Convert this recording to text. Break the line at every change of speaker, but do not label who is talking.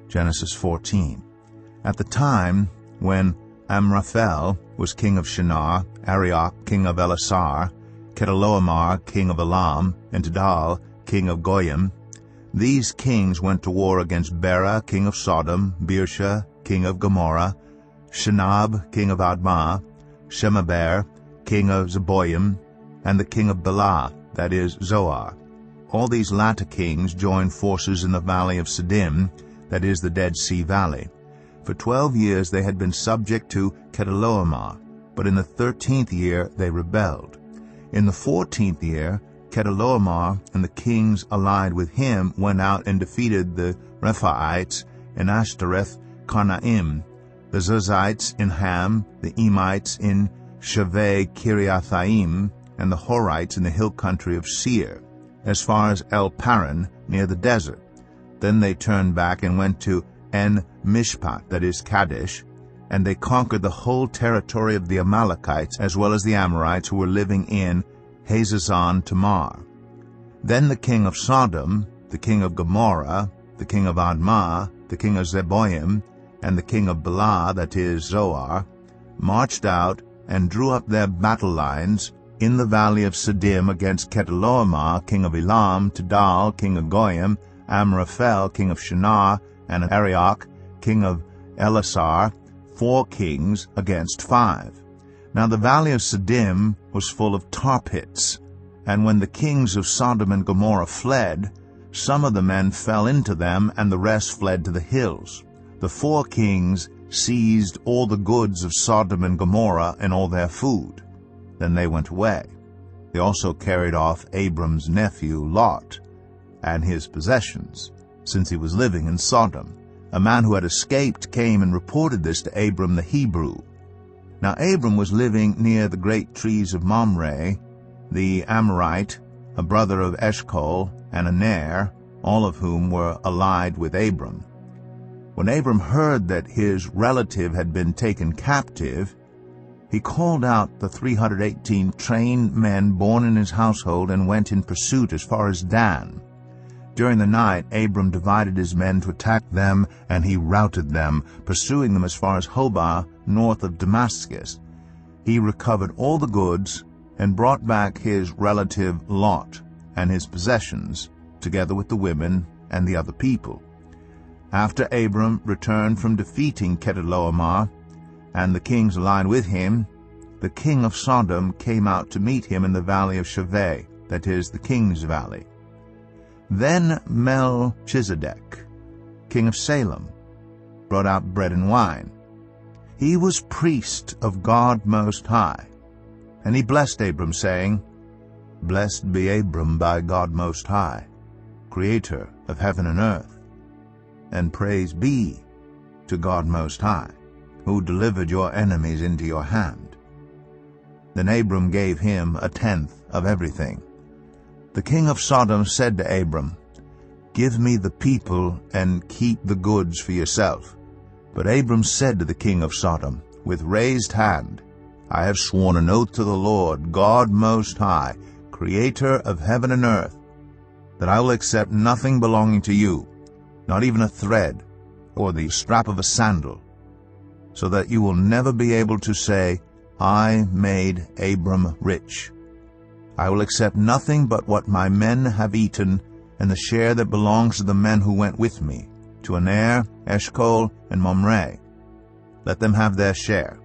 Genesis 14. At the time when Amraphel was king of Shinar, Arioch king of Elasar, Chedorlaomer king of Elam, and Tidal king of Goyim, these kings went to war against Bera king of Sodom, Birsha king of Gomorrah, Shinab king of Admah, Shemaber king of Zeboim, and the king of Bela, that is, Zoar. All these latter kings joined forces in the valley of Siddim, that is, the Dead Sea Valley. For 12 years they had been subject to Chedorlaomer, but in the 13th year they rebelled. In the 14th year, Chedorlaomer and the kings allied with him went out and defeated the Rephaites in Ashtoreth Karnaim, the Zuzites in Ham, the Emites in Shaveh Kiriathaim, and the Horites in the hill country of Seir, as far as El Paran near the desert. Then they turned back and went to En-Mishpat, that is Kadesh, and they conquered the whole territory of the Amalekites as well as the Amorites who were living in Hazazon Tamar. Then the king of Sodom, the king of Gomorrah, the king of Admah, the king of Zeboim, and the king of Bela, that is, Zoar, marched out and drew up their battle lines in the valley of Siddim against Chedorlaomer, king of Elam, Tidal, king of Goyim, Amraphel, king of Shinar, and Arioch, king of Elasar, 4 kings against 5. Now the valley of Siddim was full of tar pits, and when the kings of Sodom and Gomorrah fled, some of the men fell into them, and the rest fled to the hills. The 4 kings seized all the goods of Sodom and Gomorrah and all their food. Then they went away. They also carried off Abram's nephew Lot and his possessions, since he was living in Sodom. A man who had escaped came and reported this to Abram the Hebrew. Now Abram was living near the great trees of Mamre, the Amorite, a brother of Eshcol, and Aner, all of whom were allied with Abram. When Abram heard that his relative had been taken captive, he called out the 318 trained men born in his household and went in pursuit as far as Dan. During the night Abram divided his men to attack them, and he routed them, pursuing them as far as Hobah, north of Damascus. He recovered all the goods and brought back his relative Lot and his possessions, together with the women and the other people. After Abram returned from defeating Chedorlaomer and the kings allied with him, the king of Sodom came out to meet him in the valley of Shaveh, that is, the king's valley. Then Melchizedek, king of Salem, brought out bread and wine. He was priest of God Most High, and he blessed Abram, saying, Blessed be Abram by God Most High, Creator of heaven and earth, and praise be to God Most High, who delivered your enemies into your hand. Then Abram gave him 1/10 of everything. The king of Sodom said to Abram, Give me the people and keep the goods for yourself. But Abram said to the king of Sodom, with raised hand, I have sworn an oath to the Lord, God Most High, Creator of heaven and earth, that I will accept nothing belonging to you, not even a thread or the strap of a sandal, so that you will never be able to say, I made Abram rich. I will accept nothing but what my men have eaten, and the share that belongs to the men who went with me, to Aner, Eshcol, and Mamre. Let them have their share.